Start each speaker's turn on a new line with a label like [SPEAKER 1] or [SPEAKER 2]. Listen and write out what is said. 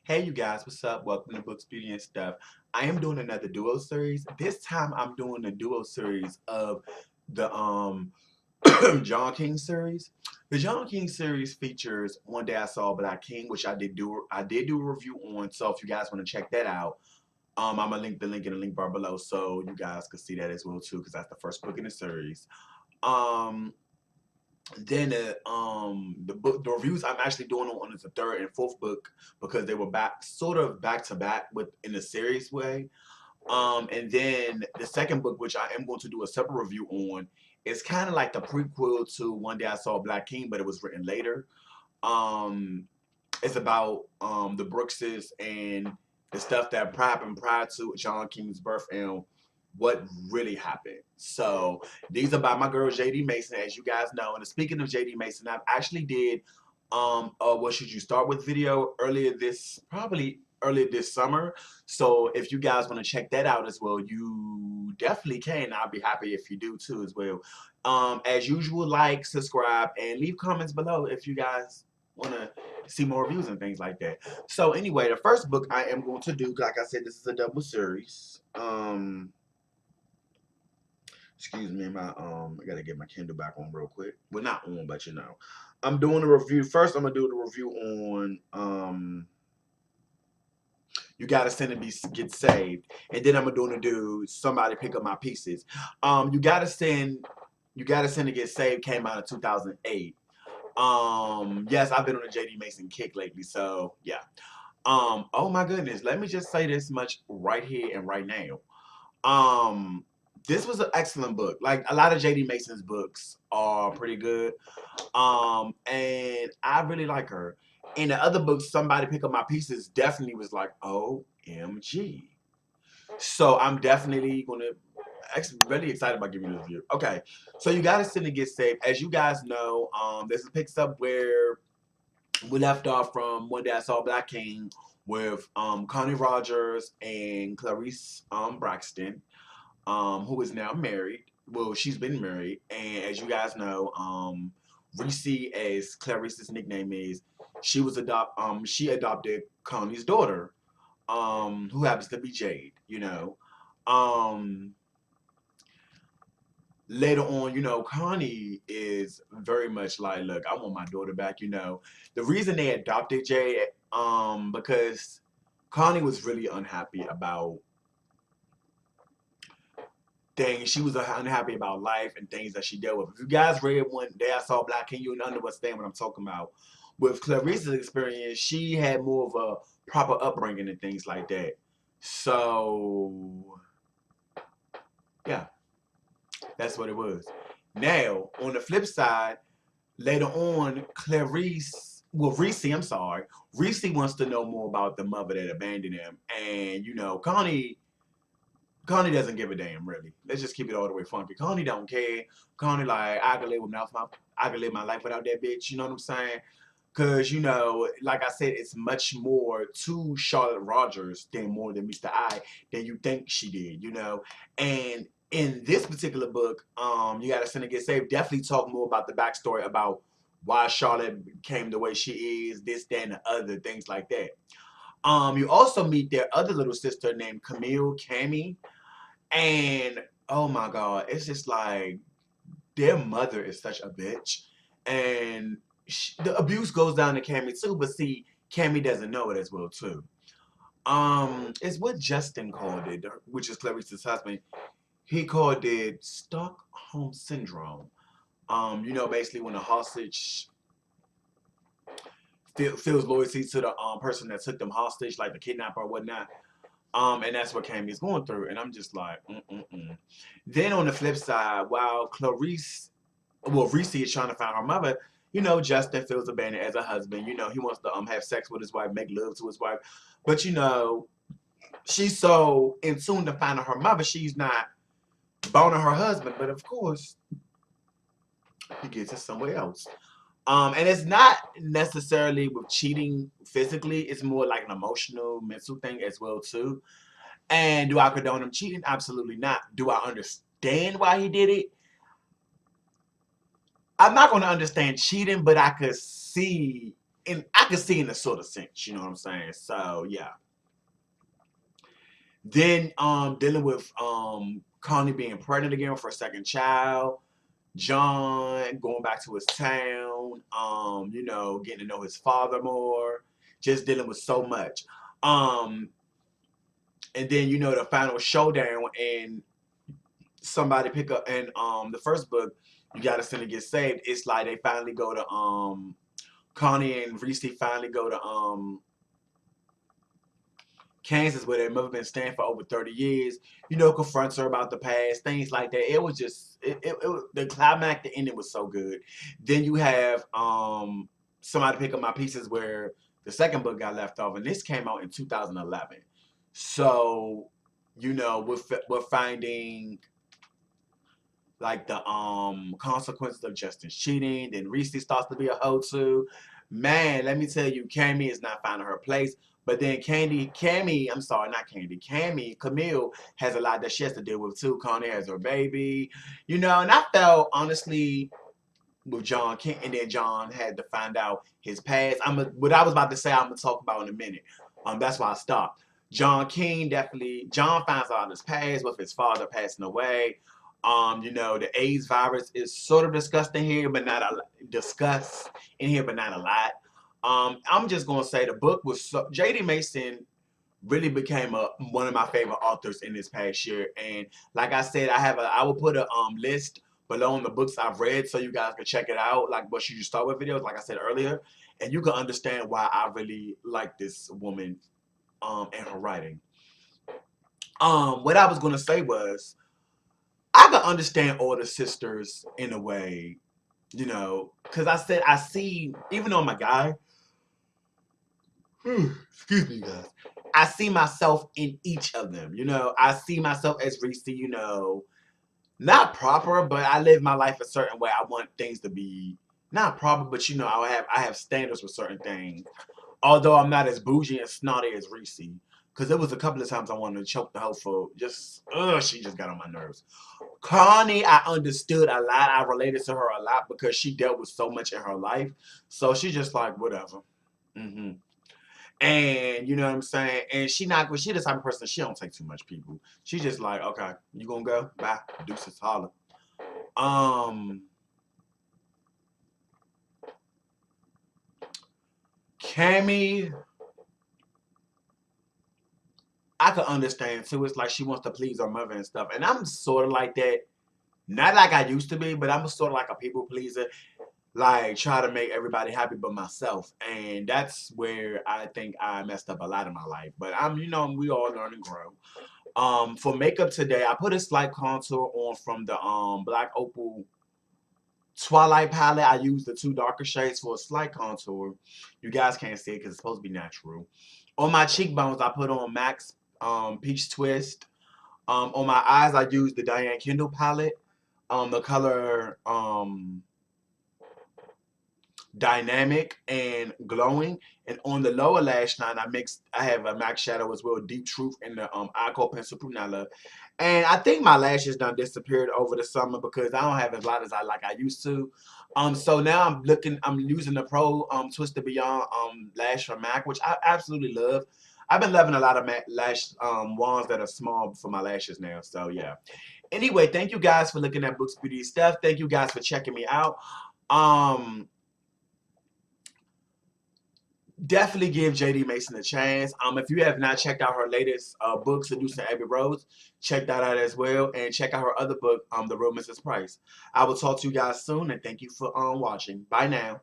[SPEAKER 1] Hey you guys, what's up? Welcome to Books, Beauty, and Stuff. I am doing another duo series. This time I'm doing a duo series of the John King series. The John King series features One Day I Saw Black King, which I did do a review on. So if you guys want to check that out, I'm gonna link the link in the link bar below so you guys can see that as well too, because that's the first book in the series. Um then the reviews I'm actually doing on the third and fourth book because they were back to back with in a serious way. And then the second book, which I am going to do a separate review on, is kind of like the prequel to One Day I Saw Black King, but it was written later. Um, it's about the Brookses and the stuff that happened prior to John King's birth and what really happened. So these are by my girl JD Mason, as you guys know. And speaking of JD Mason, I've actually did what should you start with video probably earlier this summer. So if you guys want to check that out as well, you definitely can. I'll be happy if you do too as well. As usual, like, subscribe, and leave comments below if you guys want to see more reviews and things like that. So anyway, the first book I am going to do, like I said, this is a double series. Excuse me, I gotta get my Kindle back on real quick. Well, not on, but I'm doing a review. First, I'm gonna do the review on You Gotta Send to Be Get Saved, and then I'm gonna do Somebody Pick Up My Pieces. You Gotta Send to Get Saved came out in 2008. Yes, I've been on a JD Mason kick lately, so yeah. Oh my goodness, let me just say this much right here and right now. Um, this was an excellent book. Like, a lot of JD Mason's books are pretty good. And I really like her. In the other books, Somebody Pick Up My Pieces definitely was like, OMG. So I'm definitely gonna really excited about giving you this review. Okay, so You Gotta Sin to Get Saved. As you guys know, this picks up where we left off from One Day I Saw Black King with Connie Rogers and Clarice Braxton, who is now married. Well, she's been married, and as you guys know, Reese, as Clarice's nickname is, she adopted Connie's daughter, who happens to be Jade. Um, Later on, Connie is very much like, look, I want my daughter back. The reason they adopted Jade, because Connie was really unhappy about things. She was unhappy about life and things that she dealt with. If you guys read One Day I Saw Black King, you understand what I'm talking about. With Clarice's experience, she had more of a proper upbringing and things like that. So, yeah, that's what it was. Now, on the flip side, later on, Reese, I'm sorry, Reese wants to know more about the mother that abandoned him. And, Connie doesn't give a damn, really. Let's just keep it all the way funky. Connie don't care. Connie like, I could live my life without that bitch. You know what I'm saying? Cause like I said, it's much more to Charlotte Rogers than more than Mr. I than you think she did. And in this particular book, You Gotta Sin to Get Saved, definitely talk more about the backstory about why Charlotte became the way she is, this, that, and the other, things like that. You also meet their other little sister named Cammy, and oh my god, it's just like their mother is such a bitch, and the abuse goes down to Cammy too. But see, Cammy doesn't know it as well too. It's what Justin called it, which is Clarice's husband. He called it Stockholm syndrome. Basically when a hostage feels loyalty to the person that took them hostage, like the kidnapper or whatnot. And that's what Cammy's going through, and I'm just like, mm-mm-mm. Then on the flip side, while Reese is trying to find her mother, Justin feels abandoned as a husband. He wants to have sex with his wife, make love to his wife, but she's so in tune to finding her mother, she's not boning her husband. But of course, he gets it somewhere else. And it's not necessarily with cheating physically; it's more like an emotional, mental thing as well too. And do I condone him cheating? Absolutely not. Do I understand why he did it? I'm not going to understand cheating, but I could see and I can see in a sort of sense, you know what I'm saying? So yeah. Then dealing with Connie being pregnant again for a second child, John going back to his town, you know, getting to know his father more, just dealing with so much. Um, and then you know the final showdown and somebody pick up and the first book, you gotta sin to get saved. It's like they finally go to Connie and Reese finally go to Kansas where their mother been staying for over 30 years, you know, confronts her about the past, things like that. It was just the climax, the ending was so good. Then you have somebody pick up my pieces where the second book got left off, and this came out in 2011. So, you know, we're finding like the consequences of Justin's cheating. Then Reese starts to be a hoe too. Man, let me tell you, Cammy is not finding her place. But then I'm sorry, not Candy, Camille has a lot that she has to deal with too. Connie has her baby, you know, and I felt honestly with John King, and then John had to find out his past. What I was about to say, I'm gonna talk about in a minute. That's why I stopped. John King definitely. John finds out his past with his father passing away. You know, the AIDS virus is sort of discussed in here, but not a discussed in here, but not a lot. I'm just gonna say the book was so, J.D. Mason really became one of my favorite authors in this past year. And like I said, I will put a list below on the books I've read so you guys can check it out. Like what you start with videos, like I said earlier, and you can understand why I really like this woman and her writing. What I was gonna say was I can understand all the sisters in a way, you know, because I said I see, even though I'm a guy, excuse me, guys. I see myself in each of them. You know, I see myself as Reese, you know, not proper, but I live my life a certain way. I want things to be not proper, but you know, I have standards for certain things. Although I'm not as bougie and snotty as Reese. Because there was a couple of times I wanted to choke the hoe for just, she just got on my nerves. Connie, I understood a lot. I related to her a lot because she dealt with so much in her life. So she just like, whatever. Mm-hmm. And you know what I'm saying? And she the type of person, she don't take too much people. She just like, okay, you gonna go? Bye. Deuces holler. Um Cammy, I could understand too. It's like she wants to please her mother and stuff. And I'm sort of like that. Not like I used to be, but I'm sort of like a people pleaser. Like try to make everybody happy but myself. And that's where I think I messed up a lot in my life. But you know, we all learn and grow. For makeup today, I put a slight contour on from the Black Opal Twilight palette. I used the two darker shades for a slight contour. You guys can't see it because it's supposed to be natural. On my cheekbones, I put on Max Peach Twist. On my eyes, I used the Diane Kendall palette. The color Dynamic and Glowing. And on the lower lash line, I have a MAC shadow as well, Deep Truth in the Eyeko Pencil Prunella. And I think my lashes done disappeared over the summer because I don't have as lot as I used to. So now I'm using the Pro Twisted Beyond lash from MAC, which I absolutely love. I've been loving a lot of MAC lash wands that are small for my lashes now. So yeah. Anyway, thank you guys for looking at Books Beauty Stuff. Thank you guys for checking me out. Definitely give JD Mason a chance. If you have not checked out her latest book, Seducing Abbey Rose, check that out as well. And check out her other book, The Real Mrs. Price. I will talk to you guys soon, and thank you for watching. Bye now.